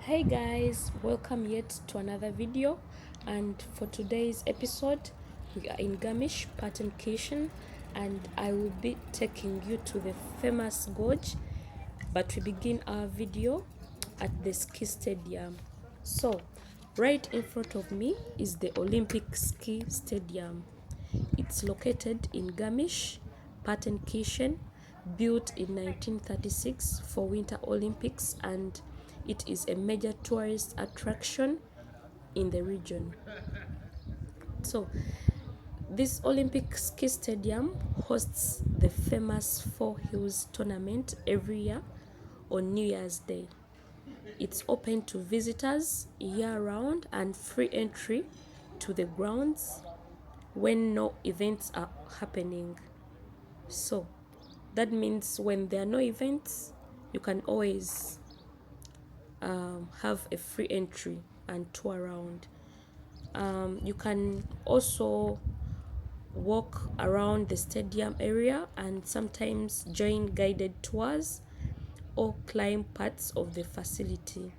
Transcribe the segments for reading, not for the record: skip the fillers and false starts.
Hey guys, welcome yet to another video, and for today's episode we are in Garmisch-Partenkirchen and I will be taking you to the famous gorge, but we begin our video at the ski stadium. So right in front of me is the Olympic ski stadium. It's located in Garmisch-Partenkirchen, built in 1936 for Winter Olympics, and it is a major tourist attraction in the region. So this Olympic ski stadium hosts the famous Four Hills tournament every year on New Year's Day. It's open to visitors year-round and free entry to the grounds when no events are happening. So that means when there are no events, you can always have a free entry and tour around. You can also walk around the stadium area and sometimes join guided tours or climb parts of the facility.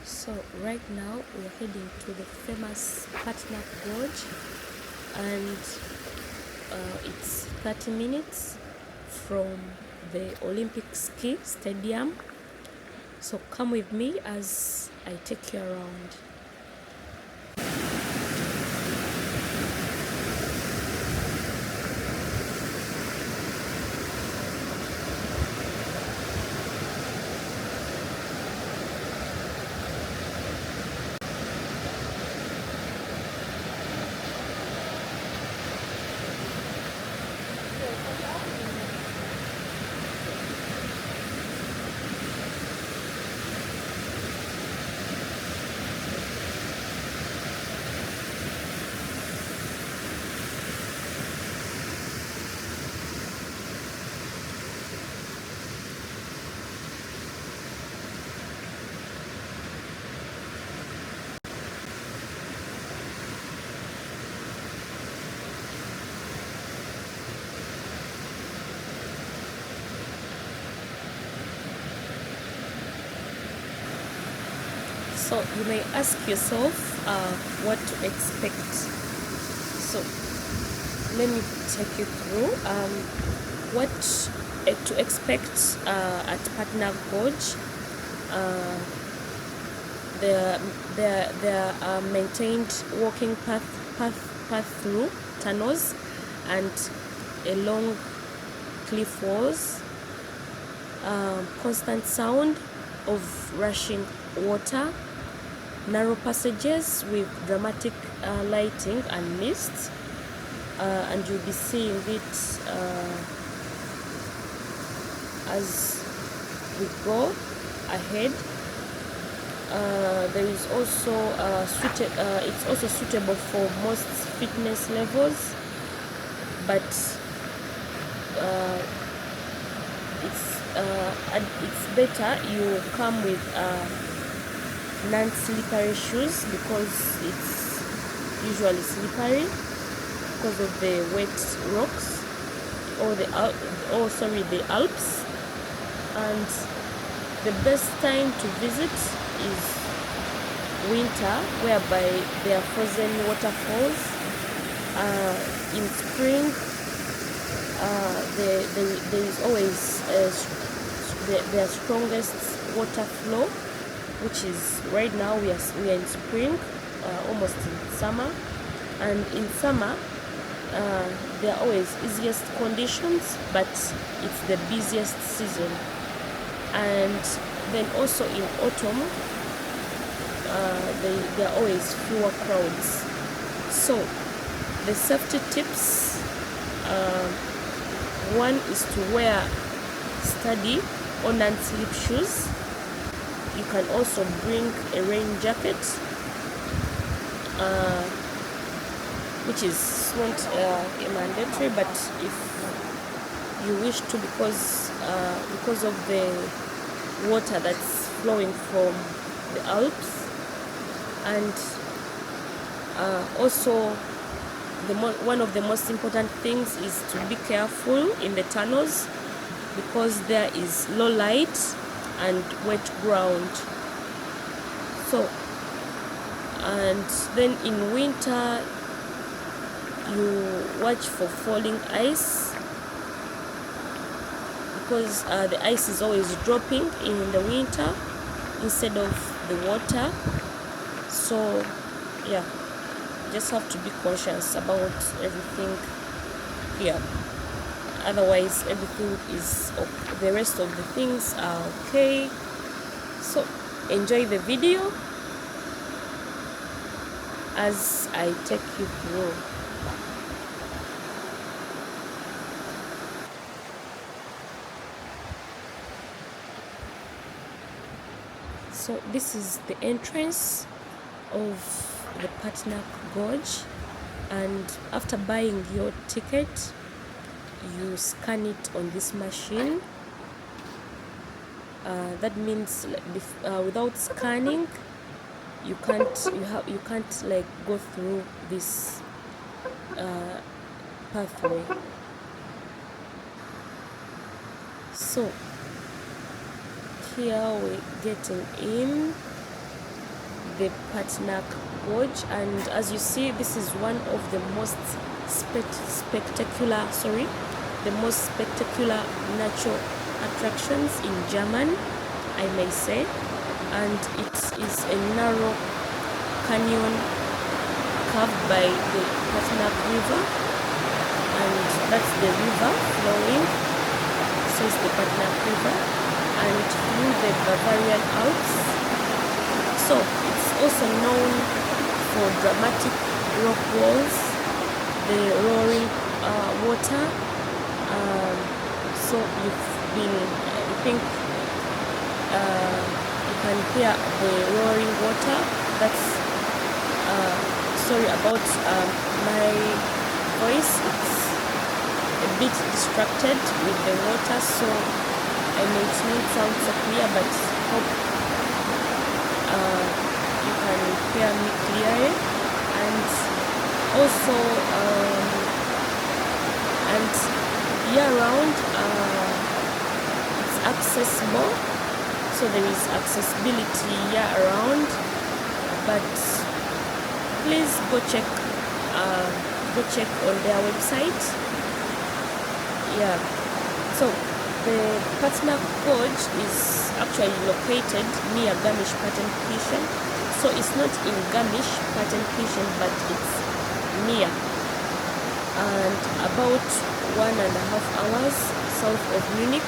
So right now we're heading to the famous Partnach Gorge, and it's 30 minutes from the Olympic ski stadium. So come with me as I take you around. So you may ask yourself what to expect. So let me take you through what to expect at Partnach Gorge. There are maintained walking path through tunnels and along cliff walls. Constant sound of rushing water, narrow passages with dramatic lighting and mist, and you'll be seeing it as we go ahead. There is also it's also suitable for most fitness levels, but it's better you come with non-slippery shoes because it's usually slippery because of the wet rocks or the Alps. And the best time to visit is winter, whereby there are frozen waterfalls. In spring, there is always their strongest water flow, which is right now we are in spring, almost in summer. And in summer there are always easiest conditions, but it's the busiest season. And then also in autumn there are always fewer crowds. So the safety tips, one is to wear sturdy or non-slip shoes. You can also bring a rain jacket which is not mandatory, but if you wish to, because of the water that's flowing from the Alps. And also one of the most important things is to be careful in the tunnels, because there is low light and wet ground. So, and then in winter you watch for falling ice, because the ice is always dropping in the winter instead of the water. So yeah, just have to be cautious about everything here. Otherwise everything is okay. The rest of the things are okay. So enjoy the video as I take you through. So this is the entrance of the Partnach Gorge, and after buying your ticket you scan it on this machine. That means without scanning you can't like go through this pathway. So here we're getting in the Partnach Gorge, and as you see, this is one of the most spectacular natural attractions in Germany, I may say. And it is a narrow canyon carved by the Partnach River, and that's the river flowing. So it's the Partnach River, and through the Bavarian Alps. So it's also known for dramatic rock walls, the roaring water. So you've been, I think you can hear the roaring water. That's sorry about my voice. It's a bit distracted with the water, so I may not sound so clear, but hope you can hear me clearly. And also and year round it's accessible, so there is accessibility year round. But please go check on their website. Yeah, so the Partnach Gorge is actually located near Garmisch-Partenkirchen. So it's not in Garmisch-Partenkirchen, but it's near, and about 1.5 hours south of Munich.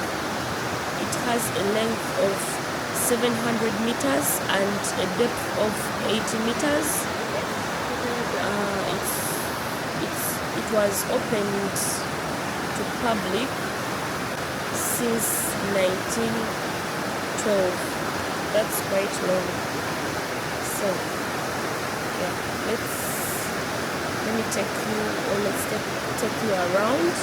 It has a length of 700 meters and a depth of 80 meters. It was opened to public since 1912. That's quite long. So yeah, let's take you around.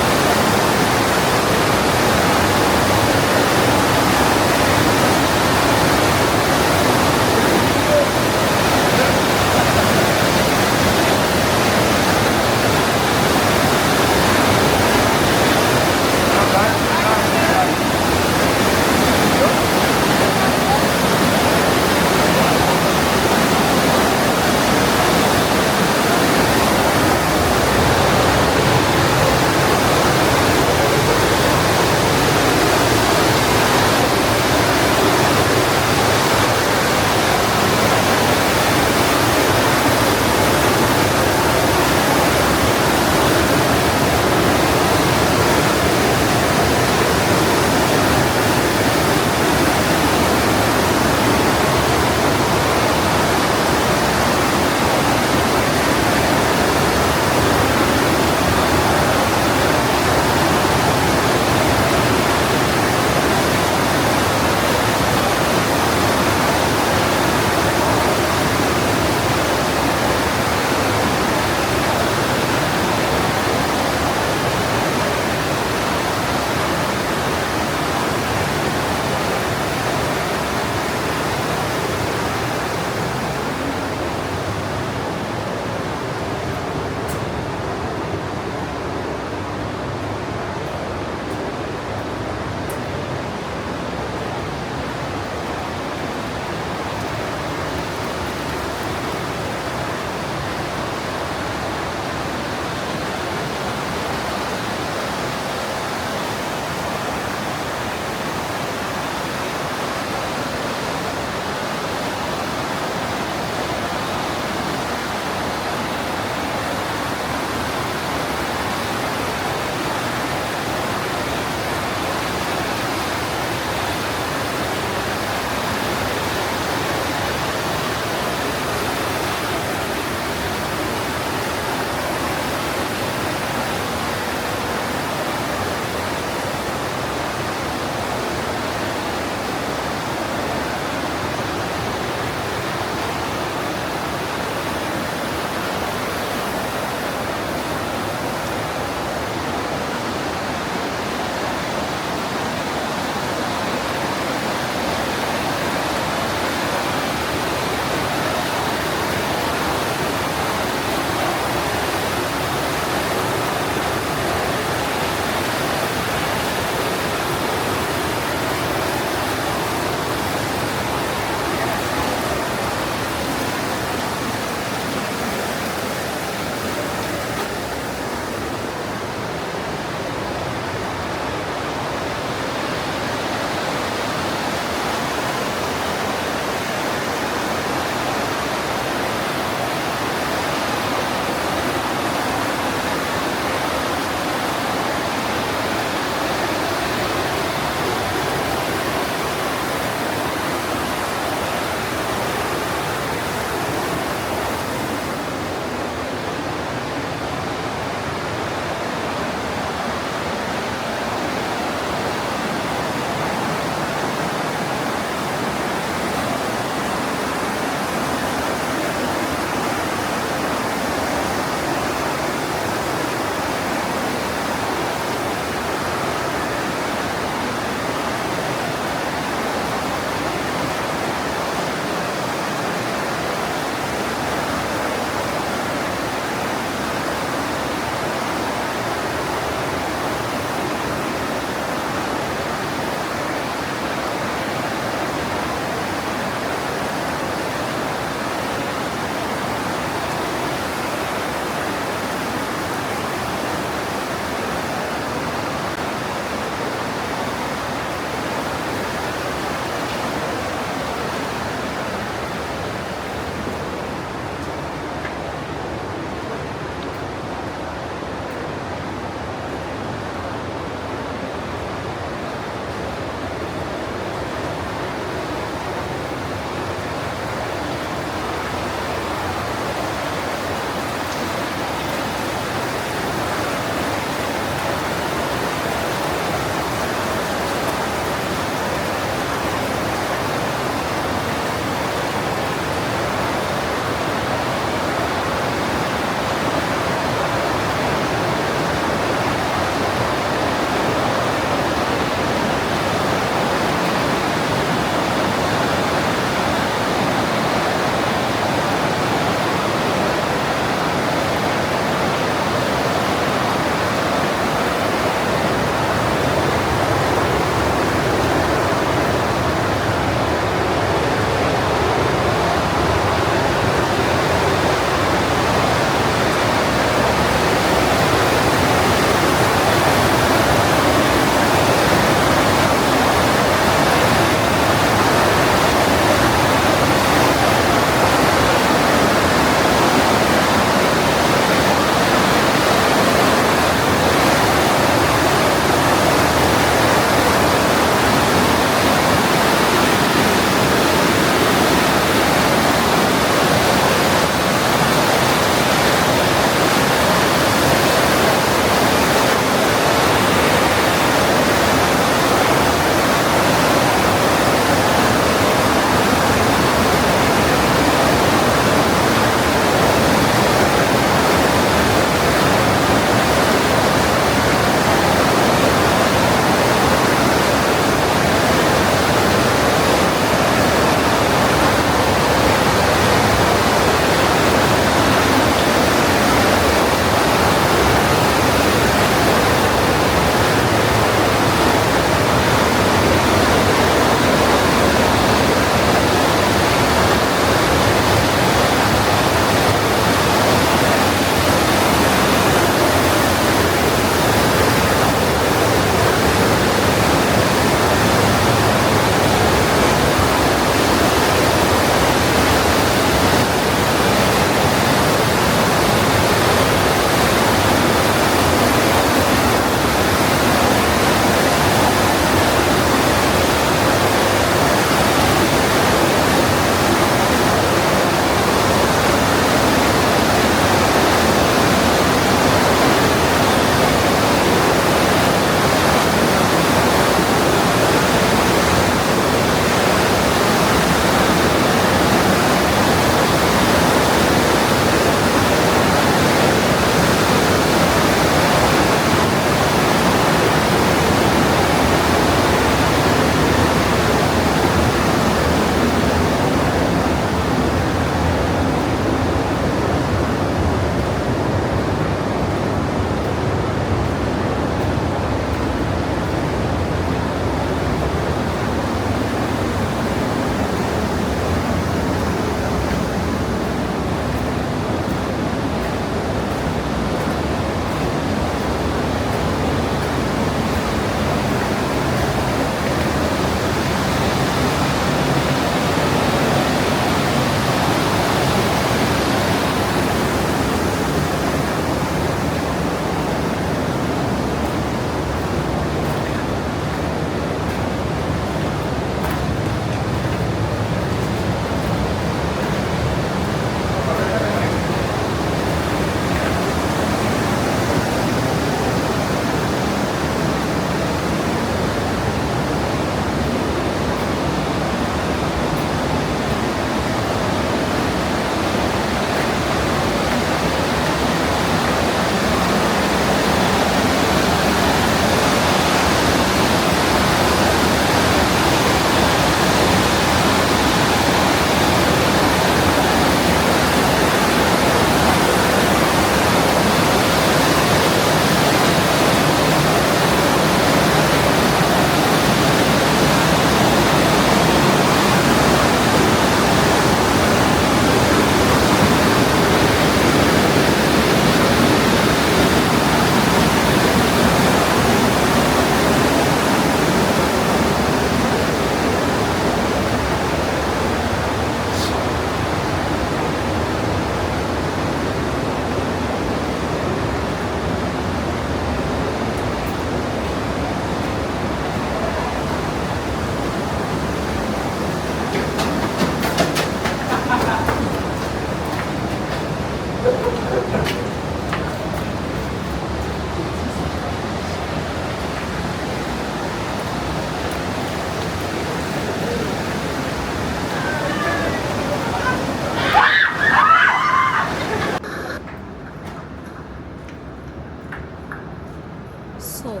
So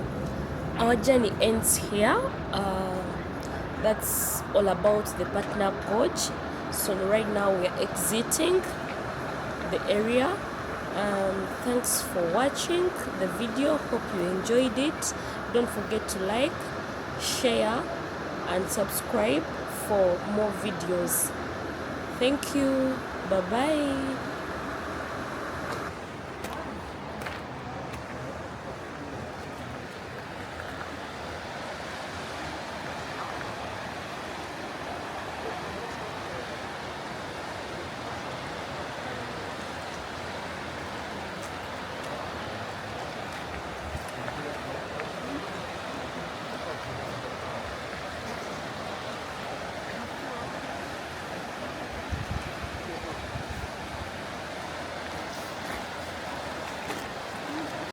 our journey ends here. That's all about the Partnach Gorge. So right now we are exiting the area. Thanks for watching the video. Hope you enjoyed it. Don't forget to like, share and subscribe for more videos. Thank you. Bye bye.